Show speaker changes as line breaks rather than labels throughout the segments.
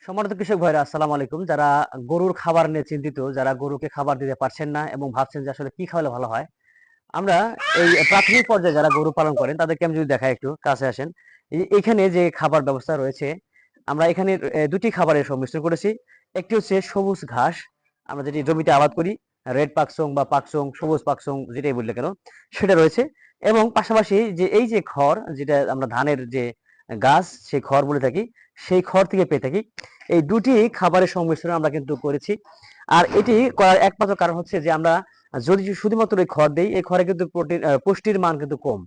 সম্মানিত কৃষক ভাইরা, আসসালামু আলাইকুম। যারা গরুর খাবার নিয়ে চিন্তিত, যারা গরুকে খাবার দিতে পারছেন না এবং ভাবছেন যে আসলে কি খাওয়ালে ভালো হয়, আমরা এই প্রাথমিক পর্যায়ে যারা গরু পালন করেন তাদেরকে আমি যদি দেখাই, একটু কাছে আসেন। এখানে যে খাবার ব্যবস্থা রয়েছে, আমরা এখানে দুটি খাবারের সংমিশ্রণ করেছি। একটি হচ্ছে সবুজ ঘাস, আমরা যেটি জমিতে আবাদ করি, রেড পাকসং বা পাকসং, সবুজ পাকসং যেটাই বললে কেন, সেটা রয়েছে। এবং পাশাপাশি যে এই যে খড়, যেটা আমরা ধানের যে গাছ, সেই খড় বলে থাকি, সেই খড় থেকে পেয়ে থাকি। এই দুটি খাবারের সংমিশ্রণ আমরা কিন্তু করেছি। আর এটি করার একমাত্র কারণ হচ্ছে যে আমরা যদি শুধুমাত্র এই খড় দেই, এই খড়ে কিন্তু প্রোটিন পুষ্টির মান কিন্তু কম,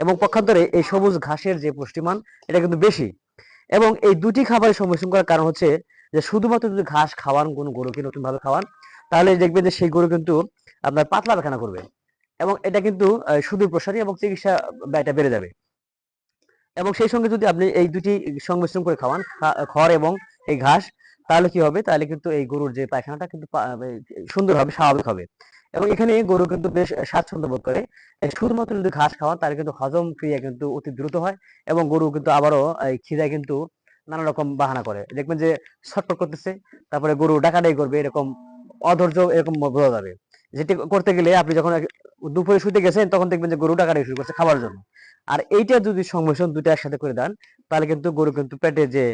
এবং পক্ষান্তরে এই সবুজ ঘাসের যে পুষ্টিমান, এটা কিন্তু বেশি। এবং এই দুটি খাবারের সংমিশ্রণ করার কারণ হচ্ছে যে শুধুমাত্র যদি ঘাস খাওয়ান কোনো গরুকে, নতুন ভাবে খাওয়ান, তাহলে দেখবেন যে সেই গরু কিন্তু আপনার পাতলা পায়খানা করবে, এবং এটা কিন্তু সুদূর প্রসারী এবং চিকিৎসা ব্যয়টা বেড়ে যাবে। এবং সেই সঙ্গে যদি আপনি এই দুটি সংমিশ্রণ করে খাওয়ান, খড় এবং এই ঘাস, তাহলে কি হবে? তাহলে কিন্তু এই গরুর যে পায়খানাটা কিন্তু সুন্দর হবে, স্বাভাবিক হবে। এবং এখানে গরু কিন্তু বেশ স্বাচ্ছন্দ্য বোধ করে। শুধুমাত্র যদি ঘাস খাওয়ান, তাহলে কিন্তু হজম ক্রিয়া কিন্তু অতি দ্রুত হয়, এবং গরু কিন্তু আবারও এই খিদায় কিন্তু নানা রকম বাহানা করে। দেখবেন যে ছটফট করতেছে, তারপরে গরু ডাকাডাকি করবে, এরকম অধৈর্য এরকম বোঝা যাবে। যেটি করতে গেলে আপনি যখন দুপুরে শুতে গেছেন, তখন দেখবেন যে গরু ডাকাডাকি শুরু করছে খাবার জন্য। আর এইটা যদি সংমিশ্রণ দুইটা একসাথে করে দেন, তাহলে কিন্তু গরু কিন্তু পেটে যে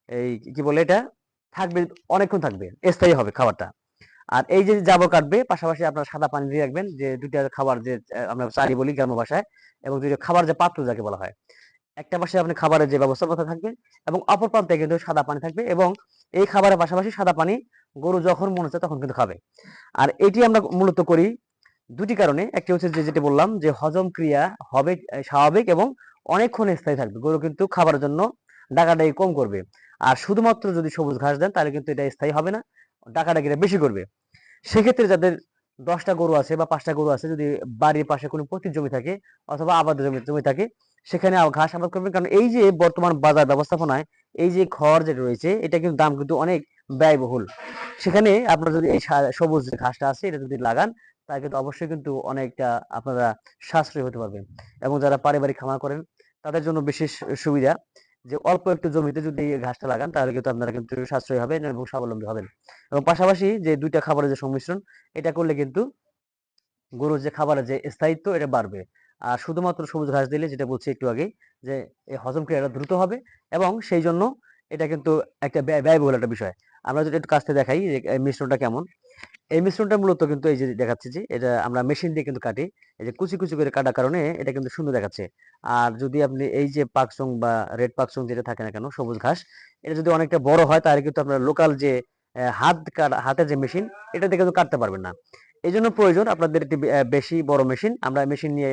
এই কি বলে এটা থাকবে, অনেকক্ষণ থাকবে, স্থায়ী হবে খাবারটা। আর এই যে জাবর কাটবে, পাশাপাশি আপনার সাদা পানি দিয়ে রাখবেন, যে দুইটা খাবার যে আমরা চারি বলি গ্রাম্য ভাষায়, এবং দুইটা খাবার যে পাত্র যাকে বলা হয়, একটা পাশে আপনি খাবারের যে ব্যবস্থাপনা থাকবে, এবং অপর প্রান্তে কিন্তু সাদা পানি থাকবে। এবং এই খাবারের পাশাপাশি সাদা পানি গরু যখন মনে হচ্ছে তখন কিন্তু খাবে। আর এটি আমরা মূলত করি দুটি কারণে। একটি হচ্ছে যে যেটা বললাম, যে হজম ক্রিয়া হবে স্বাভাবিক, এবং অনেকক্ষণ স্থায়ী থাকবে। গরু কিন্তু খাবারের জন্য ডাকাডাকি কম করবে। আর শুধুমাত্র যদি সবুজ ঘাস দেন, তাহলে কিন্তু এটা স্থায়ী হবে না, ডাকাডাকিটা বেশি করবে। সেক্ষেত্রে যাদের 10টা গরু আছে বা 5টা গরু আছে, যদি বাড়ির পাশে কোনো পতিত জমি থাকে অথবা আবাদ জমি জমি থাকে, সেখানে ঘাস আবাদ করবেন। কারণ এই যে বর্তমান বাজার ব্যবস্থাপনায় এই যে খড় যেটা রয়েছে, এটা কিন্তু দাম কিন্তু অনেক ব্যয়বহুল। সেখানে আপনারা যদি এই সবুজ যে ঘাসটা আছে, এটা যদি লাগান, তাহলে কিন্তু অবশ্যই কিন্তু অনেকটা আপনারা সাশ্রয়ী হতে পারবেন। এবং যারা পারিবারিক খামার করেন, তাদের জন্য বিশেষ সুবিধা, যে অল্প একটু জমিতে যদি এই ঘাসটা লাগান, তাহলে কিন্তু আপনারা কিন্তু সাশ্রয়ী হবেন এবং স্বাবলম্বী হবেন। এবং পাশাপাশি যে দুইটা খাবারের যে সংমিশ্রণ, এটা করলে কিন্তু গরুর যে খাবারের যে স্থায়িত্ব, এটা বাড়বে। আর শুধুমাত্র সবুজ ঘাস দিলে, যেটা বলছি একটু আগে, যে এই হজম ক্রিয়াটা দ্রুত হবে, এবং সেই জন্য এটা কিন্তু একটা ব্যয়বহুল একটা বিষয়। আমরা যদি একটু কাছ থেকে দেখাই যে এই মিশ্রণটা কেমন। এই মিশ্রণটা মূলত কিন্তু এই যে দেখাচ্ছি, যে এটা আমরা মেশিন দিয়ে কিন্তু কাটি। এই যে কুচি কুচি করে কাটার কারণে এটা কিন্তু সুন্দর দেখাচ্ছে। আর যদি আপনি এই যে পাকসং বা রেড পাকসং যেটা থাকে না কেন, সবুজ ঘাস, এটা যদি অনেকটা বড় হয়, তাহলে কিন্তু আপনার লোকাল যে হাতের যে মেশিন, এটা দিয়ে কিন্তু কাটতে পারবেন না। এই জন্য প্রয়োজন আপনাদের একটি বেশি বড় মেশিন। আমরা মেশিন নিয়ে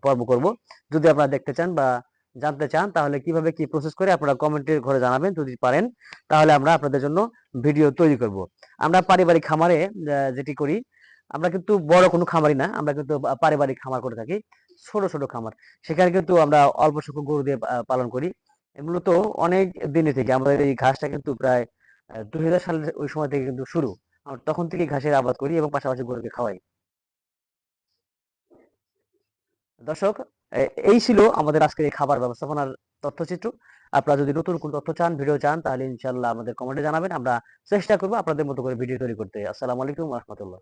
পর্ব করব। যদি আপনারা দেখতে চান বা জানতে চান, তাহলে কিভাবে কি প্রসেস করে আপনারা কমেন্টের ঘরে জানাবেন। যদি পারেন, তাহলে আমরা আপনাদের জন্য ভিডিও তৈরি করব। আমরা পারিবারিক খামারে যেটি করি, আমরা কিন্তু বড় কোনো খামারি না, আমরা কিন্তু পারিবারিক খামার করে থাকি, ছোট ছোট খামার। সেখানে কিন্তু আমরা অল্প সংখ্যক গরু দিয়ে পালন করি। মূলত অনেক দিনে থেকে আমাদের এই ঘাসটা কিন্তু প্রায় 2000 সালের ওই সময় থেকে কিন্তু শুরু। আমরা তখন থেকে ঘাসের আবাদ করি এবং পাশাপাশি গরুকে খাওয়াই। দর্শক, এই ছিল আমাদের আজকের এই খাবার ব্যবস্থাপনার তথ্যচিত্র। আপনারা যদি নতুন কোনো তথ্য চান, ভিডিও চান, তাহলে ইনশাল্লাহ আমাদের কমেন্টে জানাবেন। আমরা চেষ্টা করবো আপনাদের মতো করে ভিডিও তৈরি করতে। আসসালামু আলাইকুম রহমতুল্লাহ।